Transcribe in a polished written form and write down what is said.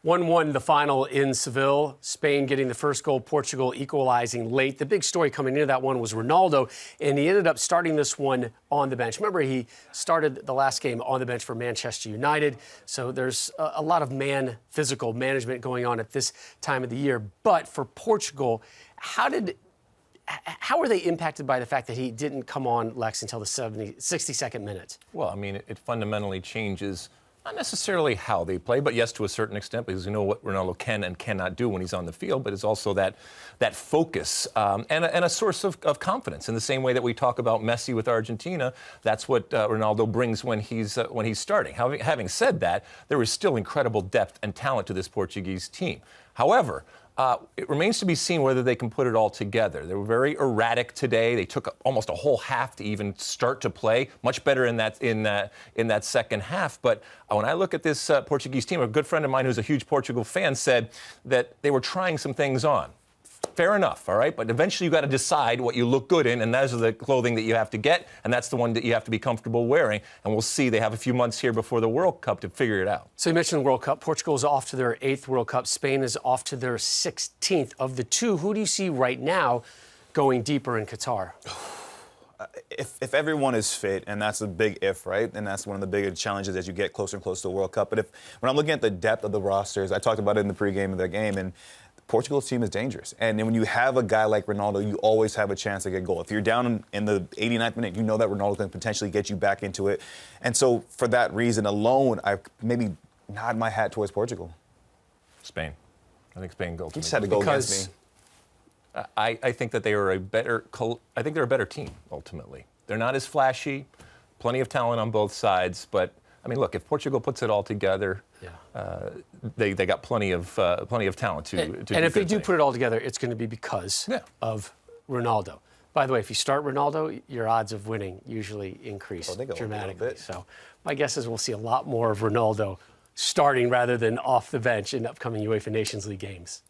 1-1 the final in Seville. Spain getting the first goal, Portugal equalizing late. The big story coming into that one was Ronaldo, and he ended up starting this one on the bench. Remember, he started the last game on the bench for Manchester United, so there's a lot of physical management going on at this time of the year. But for Portugal, how are they impacted by the fact that he didn't come on, Lex, until the 62nd minute? Well, I mean, it fundamentally changes not necessarily how they play, but yes, to a certain extent, because you know what Ronaldo can and cannot do when he's on the field, but it's also that focus and a source of confidence. In the same way that we talk about Messi with Argentina, that's what Ronaldo brings when he's starting. Having said that, there is still incredible depth and talent to this Portuguese team. However, it remains to be seen whether they can put it all together. They were very erratic today. They took almost a whole half to even start to play. Much better in that second half. But when I look at this Portuguese team, a good friend of mine who's a huge Portugal fan said that they were trying some things on. Fair enough, all right? But eventually you got to decide what you look good in, and those are the clothing that you have to get, and that's the one that you have to be comfortable wearing. And we'll see. They have a few months here before the World Cup to figure it out. So you mentioned the World Cup. Portugal is off to their 8th World Cup. Spain is off to their 16th. Of the two, who do you see right now going deeper in Qatar? If everyone is fit, and that's a big if, right? And that's one of the bigger challenges as you get closer and closer to the World Cup. But when I'm looking at the depth of the rosters, I talked about it in the pregame of the game, and Portugal's team is dangerous. And then when you have a guy like Ronaldo, you always have a chance to get a goal. If you're down in the 89th minute, you know that Ronaldo can potentially get you back into it. And so for that reason alone, I maybe nod my hat towards Portugal. Spain. I think Spain goes. You just had to go against me. I think that they are a better team, ultimately. They're not as flashy, plenty of talent on both sides, but I mean, look, if Portugal puts it all together, they got plenty of talent to and if they do put it all together, it's going to be because of Ronaldo. By the way, if you start Ronaldo, your odds of winning usually increase dramatically. So my guess is we'll see a lot more of Ronaldo starting rather than off the bench in upcoming UEFA Nations League games.